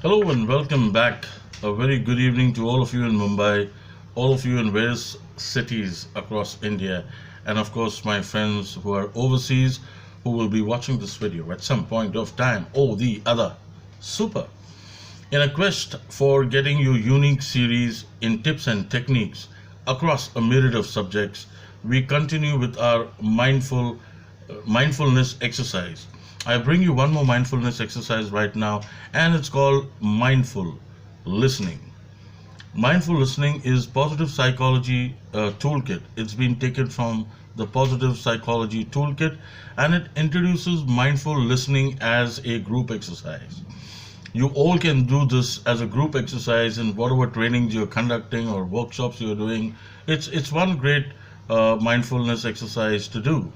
Hello and welcome back. A very good evening to all of you in Mumbai, all of you in various cities across India, and of course, my friends who are overseas who will be watching this video at some point of time or the other. Super. In a quest for getting you unique series in tips and techniques across a myriad of subjects, we continue with our mindfulness exercise. I bring you one more mindfulness exercise right now, and it's called mindful listening. Mindful listening is positive psychology toolkit. It's been taken from the positive psychology toolkit, and it introduces mindful listening as a group exercise. You all can do this as a group exercise in whatever trainings you're conducting or workshops you're doing. It's one great mindfulness exercise to do.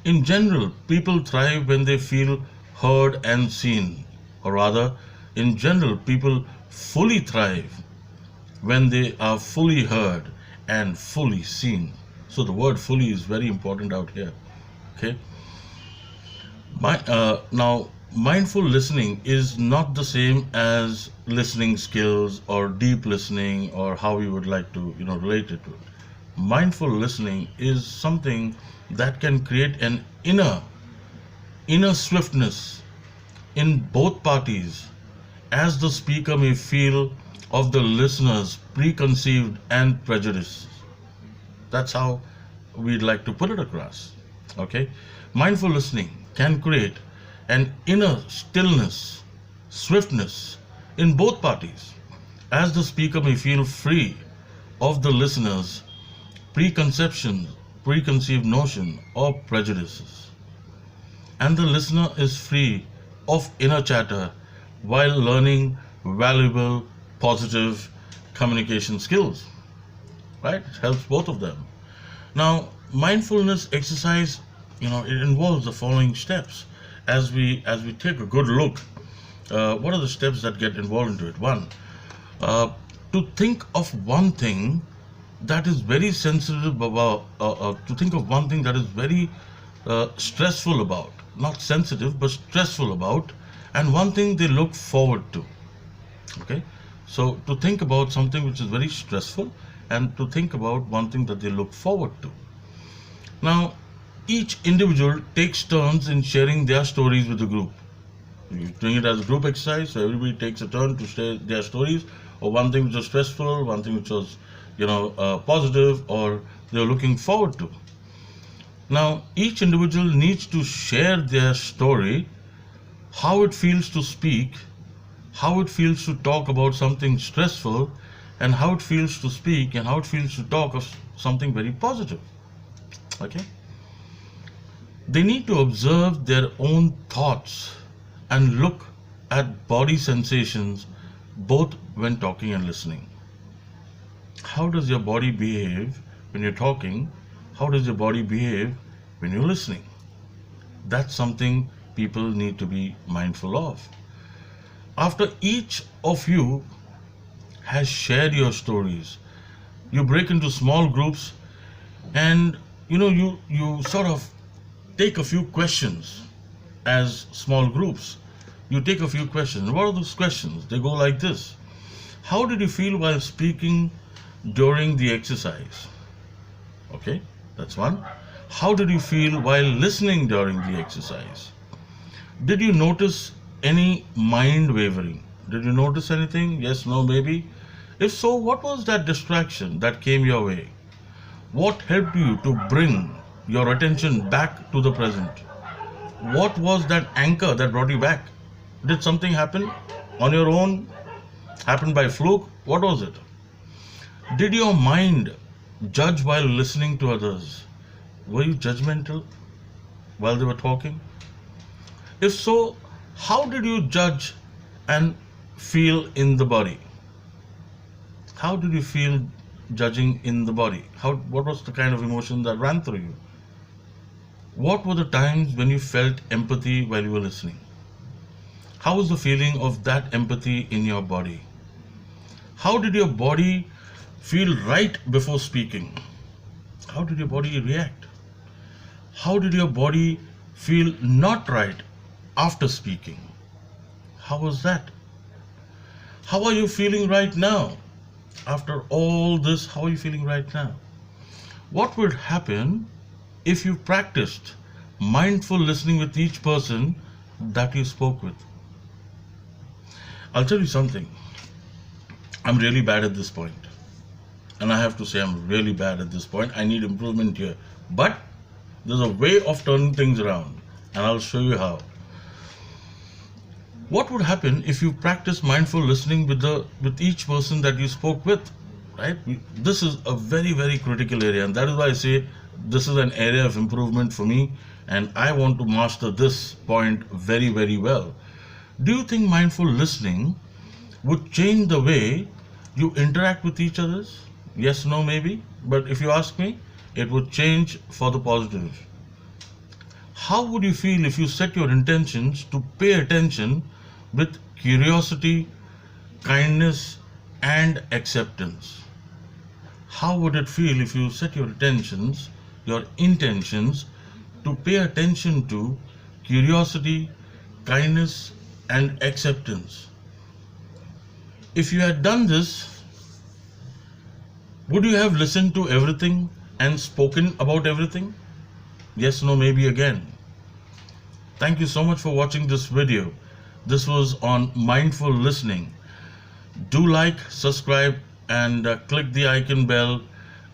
In general, people thrive when they feel heard and seen, or rather, in general, people fully thrive when they are fully heard and fully seen. So the word fully is very important out here. Okay. Now, mindful listening is not the same as listening skills or deep listening or how you would like to relate it to it. Mindful listening is something that can create an inner swiftness in both parties, as the speaker may feel of the listener's preconceived and prejudices. That's how we'd like to put it across. Okay, mindful listening can create an inner stillness, swiftness in both parties, as the speaker may feel free of the listener's preconceptions, preconceived notion, or prejudices. And the listener is free of inner chatter while learning valuable, positive communication skills. Right? It helps both of them. Now, mindfulness exercise, it involves the following steps. As we take a good look, what are the steps that get involved into it? One, to think of one thing that is very sensitive about, to think of one thing that is very stressful about, not sensitive but stressful about, and one thing they look forward to. Okay, so to think about something which is very stressful and to think about one thing that they look forward to. Now, each individual takes turns in sharing their stories with the group. You're doing it as a group exercise, so everybody takes a turn to share their stories, or one thing which was stressful, one thing which was positive, or they're looking forward to. Now, each individual needs to share their story, how it feels to speak, how it feels to talk about something stressful, and how it feels to speak and how it feels to talk of something very positive. Okay? They need to observe their own thoughts and look at body sensations both when talking and listening. How does your body behave when you're talking? How does your body behave when you're listening? That's something people need to be mindful of. After each of you has shared your stories, you break into small groups, and you sort of take a few questions. As small groups, you take a few questions. What are those questions? They go like this: how did you feel while speaking during the exercise? Okay, that's one. How did you feel while listening during the exercise? Did you notice any mind wavering? Did you notice anything? Yes, no, maybe. If so, what was that distraction that came your way? What helped you to bring your attention back to the present? What was that anchor that brought you back? Did something happen on your own? Happen by fluke? What was it? Did your mind judge while listening to others? Were you judgmental while they were talking? If so, how did you judge and feel in the body? How did you feel judging in the body? What was the kind of emotion that ran through you? What were the times when you felt empathy while you were listening? How was the feeling of that empathy in your body? How did your body feel right before speaking? How did your body react? How did your body feel not right after speaking? How was that? How are you feeling right now? After all this, how are you feeling right now? What would happen if you practiced mindful listening with each person that you spoke with? I'll tell you something. I'm really bad at this point. And I have to say, I'm really bad at this point. I need improvement here. But there's a way of turning things around. And I'll show you how. What would happen if you practice mindful listening with each person that you spoke with? Right? This is a very, very critical area. And that is why I say this is an area of improvement for me. And I want to master this point very, very well. Do you think mindful listening would change the way you interact with each other? Yes, no, maybe. But if you ask me, it would change for the positive. How would you feel if you set your intentions to pay attention with curiosity, kindness, and acceptance? How would it feel if you set your intentions to pay attention to curiosity, kindness, and acceptance? If you had done this, would you have listened to everything and spoken about everything? Yes, no, maybe again. Thank you so much for watching this video. This was on mindful listening. Do like, subscribe, and click the icon bell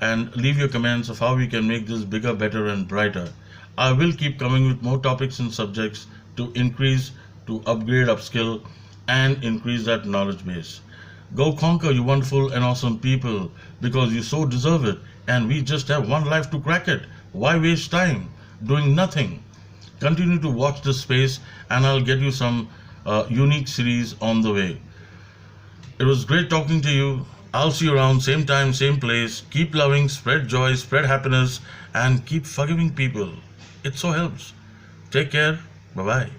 and leave your comments of how we can make this bigger, better, and brighter. I will keep coming with more topics and subjects to increase, to upgrade, upskill, and increase that knowledge base. Go conquer, you wonderful and awesome people, because you so deserve it, and we just have one life to crack it. Why waste time doing nothing? Continue to watch this space, and I'll get you some unique series on the way. It was great talking to you. I'll see you around, same time, same place. Keep loving, spread joy, spread happiness, and keep forgiving people. It so helps. Take care. Bye-bye.